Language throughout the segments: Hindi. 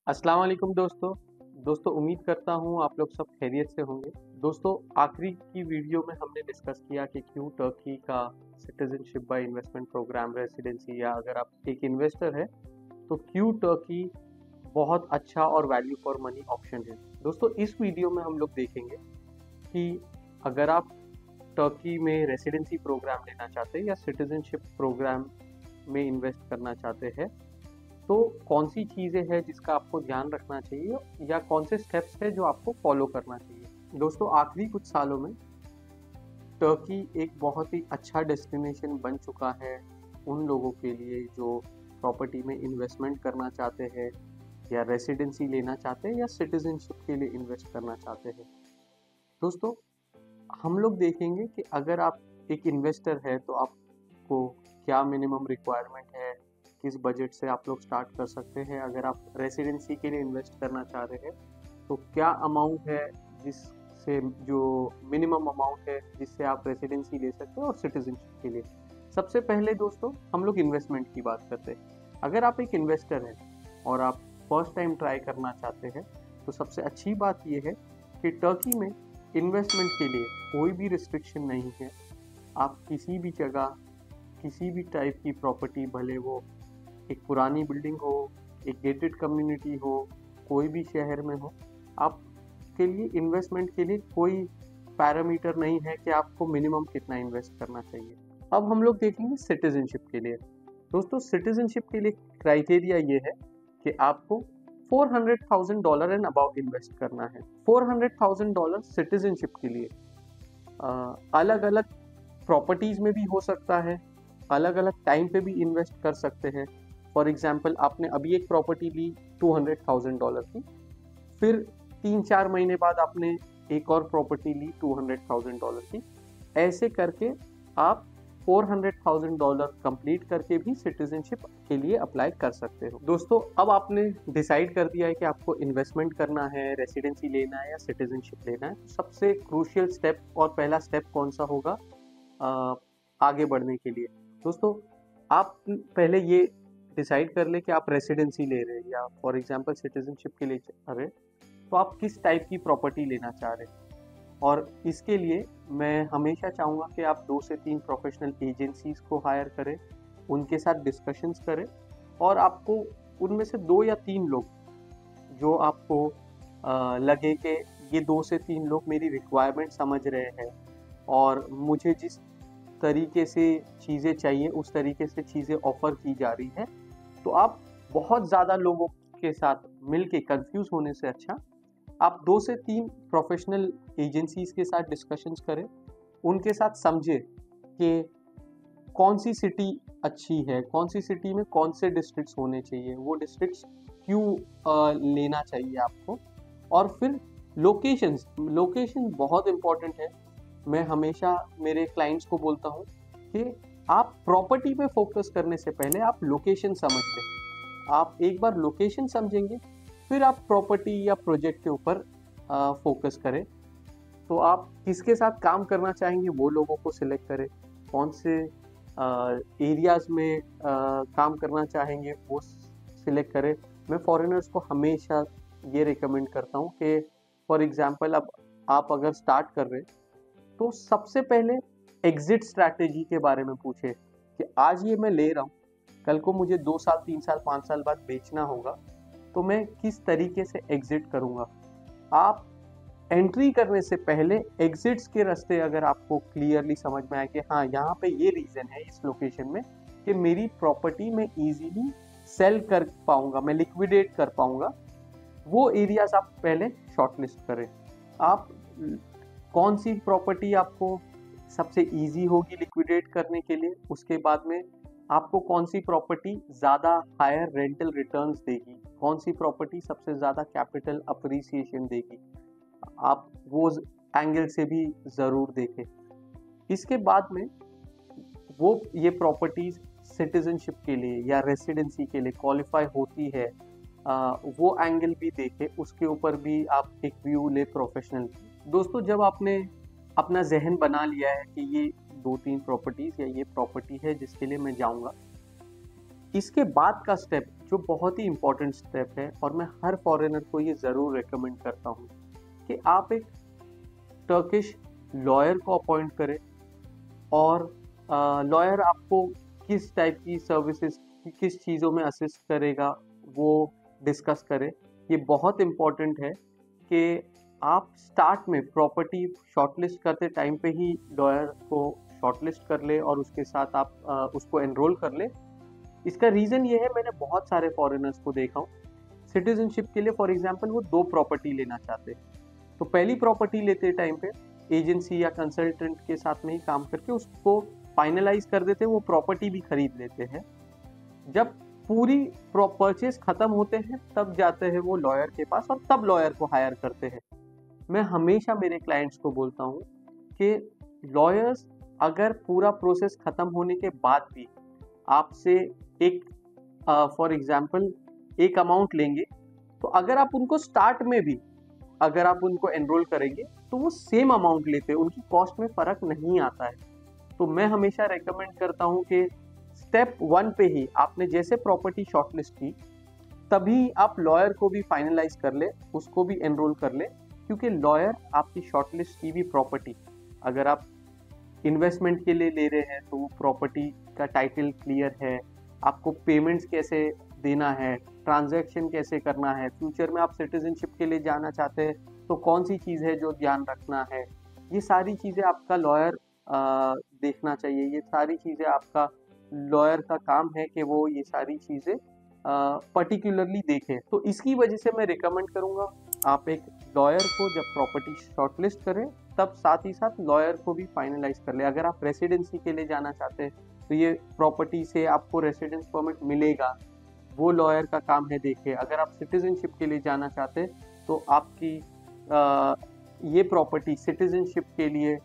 अस्सलाम वालेकुम दोस्तों उम्मीद करता हूँ आप लोग सब खैरियत से होंगे। दोस्तों आखिरी की वीडियो में हमने डिस्कस किया कि क्यों टर्की का citizenship by investment program residency या अगर आप एक इन्वेस्टर है तो क्यों टर्की बहुत अच्छा और वैल्यू फॉर मनी ऑप्शन है। दोस्तों इस वीडियो में हम लोग देखेंगे कि अगर आप टर्की में रेसिडेंसी प्रोग्राम लेना चाहते हैं या सिटीजनशिप प्रोग्राम में इन्वेस्ट करना चाहते हैं तो कौन सी चीज़ें हैं जिसका आपको ध्यान रखना चाहिए या कौन से स्टेप्स हैं जो आपको फॉलो करना चाहिए। दोस्तों आखिरी कुछ सालों में टर्की एक बहुत ही अच्छा डेस्टिनेशन बन चुका है उन लोगों के लिए जो प्रॉपर्टी में इन्वेस्टमेंट करना चाहते हैं या रेसिडेंसी लेना चाहते हैं या सिटीजनशिप के लिए इन्वेस्ट करना चाहते हैं। दोस्तों हम लोग देखेंगे कि अगर आप एक इन्वेस्टर है तो आपको क्या मिनिमम रिक्वायरमेंट है, किस बजट से आप लोग स्टार्ट कर सकते हैं। अगर आप रेसिडेंसी के लिए इन्वेस्ट करना चाह रहे हैं तो क्या अमाउंट है जिससे जो मिनिमम अमाउंट है जिससे आप रेसिडेंसी ले सकते हैं और सिटीजनशिप के लिए। सबसे पहले दोस्तों हम लोग इन्वेस्टमेंट की बात करते हैं। अगर आप एक इन्वेस्टर हैं और आप फर्स्ट टाइम ट्राई करना चाहते हैं तो सबसे अच्छी बात यह है कि टर्की में इन्वेस्टमेंट के लिए कोई भी रिस्ट्रिक्शन नहीं है। आप किसी भी जगह किसी भी टाइप की प्रॉपर्टी, भले वो एक पुरानी बिल्डिंग हो, एक गेटेड कम्युनिटी हो, कोई भी शहर में हो, आपके लिए इन्वेस्टमेंट के लिए कोई पैरामीटर नहीं है कि आपको मिनिमम कितना इन्वेस्ट करना चाहिए। अब हम लोग देखेंगे सिटीजनशिप के लिए। दोस्तों सिटीजनशिप के लिए क्राइटेरिया ये है कि आपको $400,000 एंड अबाउ इन्वेस्ट करना है। $400,000 सिटीजनशिप के लिए अलग अलग प्रॉपर्टीज में भी हो सकता है, अलग अलग टाइम पे भी इन्वेस्ट कर सकते हैं। फॉर एग्जाम्पल आपने अभी एक प्रॉपर्टी ली $200,000 की, फिर 3-4 महीने बाद आपने एक और प्रॉपर्टी ली $200,000 की। ऐसे करके आप $400,000 कंप्लीट करके भी सिटीजनशिप के लिए अप्लाई कर सकते हो। दोस्तों अब आपने डिसाइड कर दिया है कि आपको इन्वेस्टमेंट करना है, रेसिडेंसी लेना है या सिटीजनशिप लेना है, तो सबसे क्रूशियल स्टेप और पहला स्टेप कौन सा होगा आगे बढ़ने के लिए। दोस्तों आप पहले ये डिसाइड कर ले कि आप रेसिडेंसी ले रहे हैं या फॉर एग्जांपल सिटीजनशिप के लिए चाह रहे हैं तो आप किस टाइप की प्रॉपर्टी लेना चाह रहे हैं। और इसके लिए मैं हमेशा चाहूँगा कि आप 2 से 3 प्रोफेशनल एजेंसीज को हायर करें, उनके साथ डिस्कशंस करें और आपको उनमें से 2 या 3 लोग जो आपको लगे कि ये 2 से 3 लोग मेरी रिक्वायरमेंट समझ रहे हैं और मुझे जिस तरीके से चीज़ें चाहिए उस तरीके से चीज़ें ऑफर की जा रही है, तो आप बहुत ज़्यादा लोगों के साथ मिलके कंफ्यूज होने से अच्छा आप 2 से 3 प्रोफेशनल एजेंसीज के साथ डिस्कशंस करें, उनके साथ समझे कि कौन सी सिटी अच्छी है, कौन सी सिटी में कौन से डिस्ट्रिक्ट्स होने चाहिए, वो डिस्ट्रिक्ट्स क्यों लेना चाहिए आपको। और फिर लोकेशन बहुत इम्पोर्टेंट है। मैं हमेशा मेरे क्लाइंट्स को बोलता हूँ कि आप प्रॉपर्टी पे फोकस करने से पहले आप लोकेशन समझ लें। आप एक बार लोकेशन समझेंगे फिर आप प्रॉपर्टी या प्रोजेक्ट के ऊपर फोकस करें। तो आप किसके साथ काम करना चाहेंगे वो लोगों को सिलेक्ट करें, कौन से एरियाज में काम करना चाहेंगे वो सिलेक्ट करें। मैं फॉरेनर्स को हमेशा ये रिकमेंड करता हूँ कि फॉर एग्जांपल अब आप अगर स्टार्ट कर रहे तो सबसे पहले एग्जिट स्ट्रैटेजी के बारे में पूछे कि आज ये मैं ले रहा हूँ, कल को मुझे 2 साल 3 साल 5 साल बाद बेचना होगा तो मैं किस तरीके से एग्जिट करूँगा। आप एंट्री करने से पहले एग्जिट्स के रास्ते अगर आपको क्लियरली समझ में आए कि हाँ यहाँ पे ये रीज़न है इस लोकेशन में कि मेरी प्रॉपर्टी में ईजीली सेल कर पाऊँगा, मैं लिक्विडेट कर पाऊँगा, वो एरियाज आप पहले शॉर्टलिस्ट करें। आप कौन सी प्रॉपर्टी आपको सबसे इजी होगी लिक्विडेट करने के लिए, उसके बाद में आपको कौन सी प्रॉपर्टी ज़्यादा हायर रेंटल रिटर्न्स देगी, कौन सी प्रॉपर्टी सबसे ज़्यादा कैपिटल अप्रिसिएशन देगी, आप वो एंगल से भी ज़रूर देखें। इसके बाद में वो ये प्रॉपर्टीज सिटीजनशिप के लिए या रेसिडेंसी के लिए क्वालिफाई होती है, वो एंगल भी देखें, उसके ऊपर भी आप एक व्यू ले प्रोफेशनल। दोस्तों जब आपने अपना जहन बना लिया है कि ये 2-3 प्रॉपर्टीज या ये प्रॉपर्टी है जिसके लिए मैं जाऊंगा, इसके बाद का स्टेप जो बहुत ही इम्पोर्टेंट स्टेप है और मैं हर फॉरेनर को ये ज़रूर रिकमेंड करता हूँ कि आप एक टर्किश लॉयर को अपॉइंट करें और लॉयर आपको किस टाइप की सर्विसेज किस चीज़ों में असिस्ट करेगा वो डिस्कस करें। ये बहुत इम्पॉर्टेंट है कि आप स्टार्ट में प्रॉपर्टी शॉर्टलिस्ट करते टाइम पे ही लॉयर को शॉर्टलिस्ट कर ले और उसके साथ आप उसको एनरोल कर ले। इसका रीज़न ये है, मैंने बहुत सारे फॉरेनर्स को देखा हूँ सिटीजनशिप के लिए फॉर एग्जांपल वो 2 प्रॉपर्टी लेना चाहते हैं, तो पहली प्रॉपर्टी लेते टाइम पे एजेंसी या कंसल्टेंट के साथ में ही काम करके उसको फाइनलाइज कर देते हैं, वो प्रॉपर्टी भी खरीद लेते हैं। जब पूरी परचेज खत्म होते हैं तब जाते हैं वो लॉयर के पास और तब लॉयर को हायर करते हैं। मैं हमेशा मेरे क्लाइंट्स को बोलता हूँ कि लॉयर्स अगर पूरा प्रोसेस खत्म होने के बाद भी आपसे एक फॉर एग्जांपल एक अमाउंट लेंगे, तो अगर आप उनको स्टार्ट में भी अगर आप उनको एनरोल करेंगे तो वो सेम अमाउंट लेते हैं, उनकी कॉस्ट में फ़र्क नहीं आता है। तो मैं हमेशा रेकमेंड करता हूँ कि स्टेप 1 पे ही आपने जैसे प्रॉपर्टी शॉर्टलिस्ट की तभी आप लॉयर को भी फाइनलाइज कर ले, उसको भी एनरोल कर ले, क्योंकि लॉयर आपकी शॉर्टलिस्ट की भी प्रॉपर्टी, अगर आप इन्वेस्टमेंट के लिए ले रहे हैं तो वो प्रॉपर्टी का टाइटल क्लियर है, आपको पेमेंट्स कैसे देना है, ट्रांजैक्शन कैसे करना है, फ्यूचर में आप सिटीजनशिप के लिए जाना चाहते हैं तो कौन सी चीज़ है जो ध्यान रखना है, ये सारी चीज़ें आपका लॉयर देखना चाहिए। ये सारी चीज़ें आपका लॉयर का काम है कि वो ये सारी चीज़ें पर्टिकुलरली देखें। तो इसकी वजह से मैं रिकमेंड करूँगा आप एक लॉयर को जब प्रॉपर्टी शॉर्टलिस्ट करें तब साथ ही साथ लॉयर को भी फाइनलाइज कर ले। अगर आप रेसिडेंसी के लिए जाना चाहते हैं तो ये प्रॉपर्टी से आपको रेसिडेंस परमिट मिलेगा, वो लॉयर का काम है देखे। अगर आप सिटीजनशिप के लिए जाना चाहते हैं तो आपकी ये प्रॉपर्टी सिटीजनशिप के लिए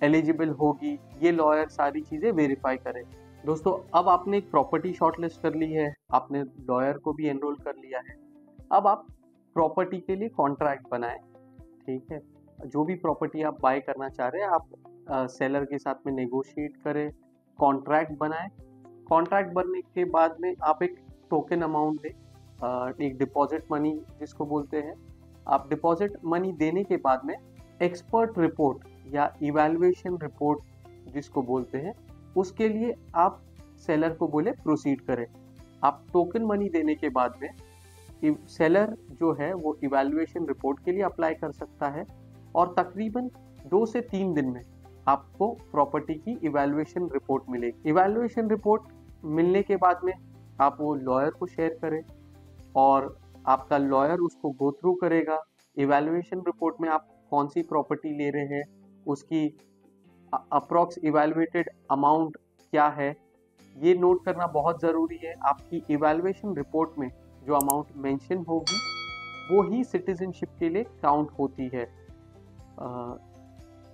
एलिजिबल होगी, ये लॉयर सारी चीज़ें वेरीफाई करे। दोस्तों अब आपने एक प्रॉपर्टी शॉर्टलिस्ट कर ली है, आपने लॉयर को भी एनरोल कर लिया है, अब आप प्रॉपर्टी के लिए कॉन्ट्रैक्ट बनाएं। ठीक है, जो भी प्रॉपर्टी आप बाय करना चाह रहे हैं आप सेलर के साथ में नेगोशिएट करें, कॉन्ट्रैक्ट बनाएं। कॉन्ट्रैक्ट बनने के बाद में आप एक टोकन अमाउंट दें, एक डिपॉजिट मनी जिसको बोलते हैं। आप डिपॉजिट मनी देने के बाद में एक्सपर्ट रिपोर्ट या इवैल्यूएशन रिपोर्ट जिसको बोलते हैं, उसके लिए आप सेलर को बोले प्रोसीड करें। आप टोकन मनी देने के बाद में सेलर जो है वो इवैल्यूएशन रिपोर्ट के लिए अप्लाई कर सकता है और तकरीबन 2 से 3 दिन में आपको प्रॉपर्टी की इवैल्यूएशन रिपोर्ट मिलेगी। इवैल्यूएशन रिपोर्ट मिलने के बाद में आप वो लॉयर को शेयर करें और आपका लॉयर उसको गो थ्रू करेगा। इवैल्यूएशन रिपोर्ट में आप कौन सी प्रॉपर्टी ले रहे हैं, उसकी अप्रॉक्स इवैल्यूएटेड अमाउंट क्या है, ये नोट करना बहुत ज़रूरी है। आपकी इवैल्यूएशन रिपोर्ट में जो अमाउंट मेंशन होगी वो ही सिटीजनशिप के लिए काउंट होती है।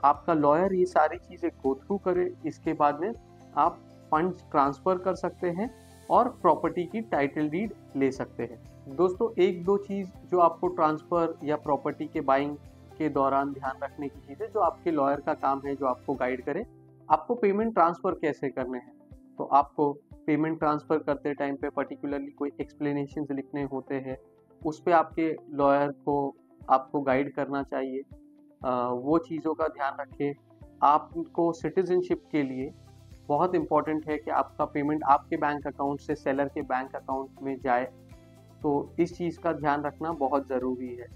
आपका लॉयर ये सारी चीज़ें गो थ्रू करे, इसके बाद में आप फंड्स ट्रांसफ़र कर सकते हैं और प्रॉपर्टी की टाइटल डीड ले सकते हैं। दोस्तों एक दो चीज़ जो आपको ट्रांसफ़र या प्रॉपर्टी के बाइंग के दौरान ध्यान रखने की चीज़ है, जो आपके लॉयर का काम है, जो आपको गाइड करे, आपको पेमेंट ट्रांसफ़र कैसे करने हैं। तो आपको पेमेंट ट्रांसफ़र करते टाइम पे पर्टिकुलरली कोई एक्सप्लेनेशंस लिखने होते हैं, उस पे आपके लॉयर को आपको गाइड करना चाहिए। वो चीज़ों का ध्यान रखें। आपको सिटीजनशिप के लिए बहुत इम्पॉर्टेंट है कि आपका पेमेंट आपके बैंक अकाउंट से सेलर के बैंक अकाउंट में जाए, तो इस चीज़ का ध्यान रखना बहुत ज़रूरी है।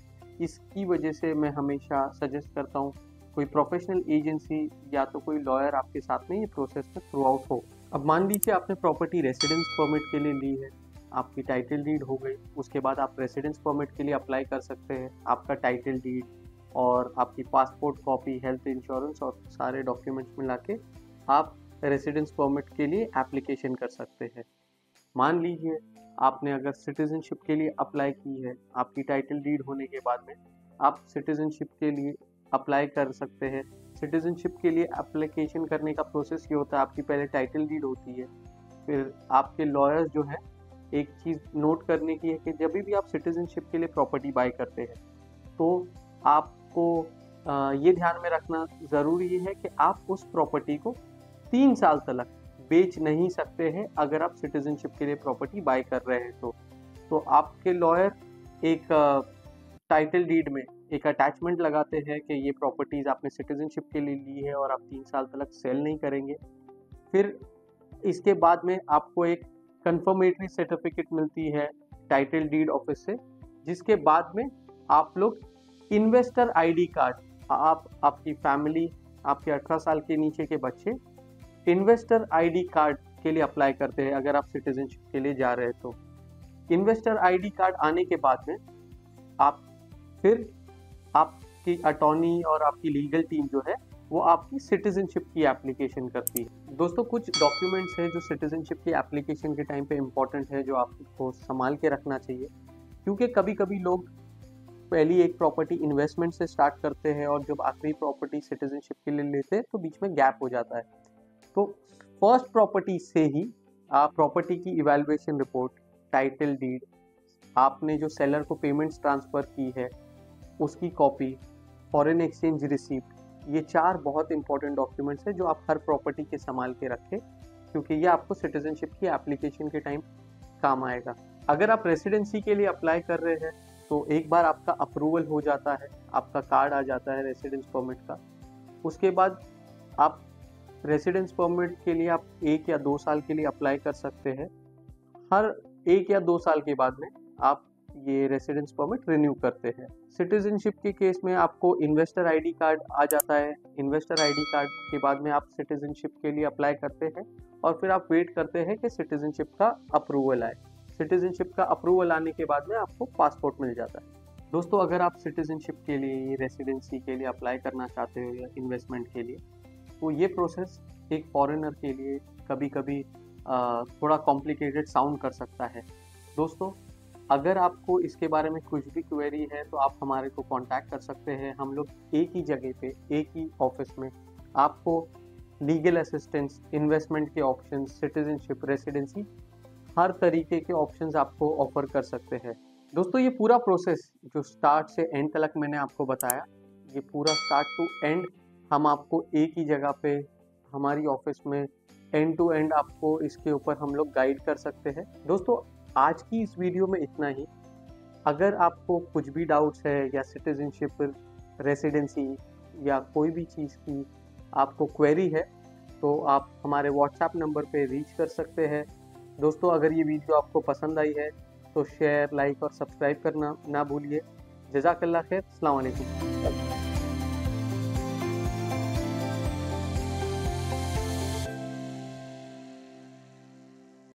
इसकी वजह से मैं हमेशा सजेस्ट करता हूँ कोई प्रोफेशनल एजेंसी या तो कोई लॉयर आपके साथ में ये प्रोसेस में थ्रू आउट हो। अब मान लीजिए आपने प्रॉपर्टी रेसिडेंस परमिट के लिए ली है, आपकी टाइटल डीड हो गई, उसके बाद आप रेसिडेंस परमिट के लिए अप्लाई कर सकते हैं। आपका टाइटल डीड और आपकी पासपोर्ट कॉपी, हेल्थ इंश्योरेंस और सारे डॉक्यूमेंट्स मिला के आप रेसिडेंस परमिट के लिए एप्लीकेशन कर सकते हैं। मान लीजिए आपने अगर सिटीजनशिप के लिए अप्लाई की है, आपकी टाइटल डीड होने के बाद में आप सिटीजनशिप के लिए अप्लाई कर सकते हैं। सिटीजनशिप के लिए एप्लीकेशन करने का प्रोसेस ये होता है, आपकी पहले टाइटल डीड होती है, फिर आपके लॉयर्स जो है, एक चीज़ नोट करने की है कि जब भी आप सिटीजनशिप के लिए प्रॉपर्टी बाय करते हैं तो आपको ये ध्यान में रखना ज़रूरी है कि आप उस प्रॉपर्टी को 3 साल तक बेच नहीं सकते हैं अगर आप सिटीजनशिप के लिए प्रॉपर्टी बाय कर रहे हैं। तो तो आपके लॉयर एक टाइटल डीड में एक अटैचमेंट लगाते हैं कि ये प्रॉपर्टीज आपने सिटीजनशिप के लिए ली है और आप 3 साल तक सेल नहीं करेंगे। फिर इसके बाद में आपको एक कंफर्मेटरी सर्टिफिकेट मिलती है टाइटल डीड ऑफिस से, जिसके बाद में आप लोग इन्वेस्टर आईडी कार्ड, आप, आपकी फैमिली, आपके 18 साल के नीचे के बच्चे इन्वेस्टर आईडी कार्ड के लिए अप्लाई करते हैं। अगर आप सिटीजनशिप के लिए जा रहे हैं तो इन्वेस्टर आईडी कार्ड आने के बाद में आप फिर आपकी अटॉर्नी और आपकी लीगल टीम जो है वो आपकी सिटीजनशिप की एप्लीकेशन करती है। दोस्तों कुछ डॉक्यूमेंट्स हैं जो सिटीजनशिप की एप्लीकेशन के टाइम पे इम्पोर्टेंट है, जो आपको संभाल के रखना चाहिए, क्योंकि कभी कभी लोग पहली एक प्रॉपर्टी इन्वेस्टमेंट से स्टार्ट करते हैं और जब आखिरी प्रॉपर्टी सिटीजनशिप के लिए लेते हैं तो बीच में गैप हो जाता है। तो फर्स्ट प्रॉपर्टी से ही आप प्रॉपर्टी की इवैल्यूएशन रिपोर्ट, टाइटल डीड, आपने जो सेलर को पेमेंट्स ट्रांसफ़र की है उसकी कॉपी, फॉरेन एक्सचेंज रिसीप्ट, ये 4 बहुत इंपॉर्टेंट डॉक्यूमेंट्स हैं जो आप हर प्रॉपर्टी के संभाल के रखें, क्योंकि ये आपको सिटीजनशिप की एप्लीकेशन के टाइम काम आएगा। अगर आप रेसिडेंसी के लिए अप्लाई कर रहे हैं तो एक बार आपका अप्रूवल हो जाता है, आपका कार्ड आ जाता है रेसिडेंस परमिट का, उसके बाद आप रेसिडेंस परमिट के लिए आप 1 या 2 साल के लिए अप्लाई कर सकते हैं। हर 1 या 2 साल के बाद में आप ये रेसिडेंस परमिट रिन्यू करते हैं। सिटीजनशिप के केस में आपको इन्वेस्टर आईडी कार्ड आ जाता है। इन्वेस्टर आईडी कार्ड के बाद में आप सिटीजनशिप के लिए अप्लाई करते हैं और फिर आप वेट करते हैं कि सिटीजनशिप का अप्रूवल आए। सिटीजनशिप का अप्रूवल आने के बाद में आपको पासपोर्ट मिल जाता है। दोस्तों अगर आप सिटीजनशिप के लिए, रेसिडेंसी के लिए अप्लाई करना चाहते हो या इन्वेस्टमेंट के लिए, तो ये प्रोसेस एक फॉरेनर के लिए कभी कभी थोड़ा कॉम्प्लिकेटेड साउंड कर सकता है। दोस्तों अगर आपको इसके बारे में कुछ भी क्वेरी है तो आप हमारे को कांटेक्ट कर सकते हैं। हम लोग एक ही जगह पे, एक ही ऑफिस में आपको लीगल असिस्टेंस, इन्वेस्टमेंट के ऑप्शंस, सिटीजनशिप, रेसिडेंसी, हर तरीके के ऑप्शंस आपको ऑफर कर सकते हैं। दोस्तों ये पूरा प्रोसेस जो स्टार्ट से एंड तक मैंने आपको बताया, ये पूरा स्टार्ट टू एंड हम आपको एक ही जगह पे हमारी ऑफिस में एंड टू एंड आपको इसके ऊपर हम लोग गाइड कर सकते हैं। दोस्तों आज की इस वीडियो में इतना ही। अगर आपको कुछ भी डाउट्स है या सिटीजनशिप, रेसिडेंसी या कोई भी चीज़ की आपको क्वेरी है तो आप हमारे व्हाट्सएप नंबर पे रीच कर सकते हैं। दोस्तों अगर ये वीडियो आपको पसंद आई है तो शेयर, लाइक और सब्सक्राइब करना ना भूलिए। जज़ाकल्लाह खैर। अस्सलाम वालेकुम।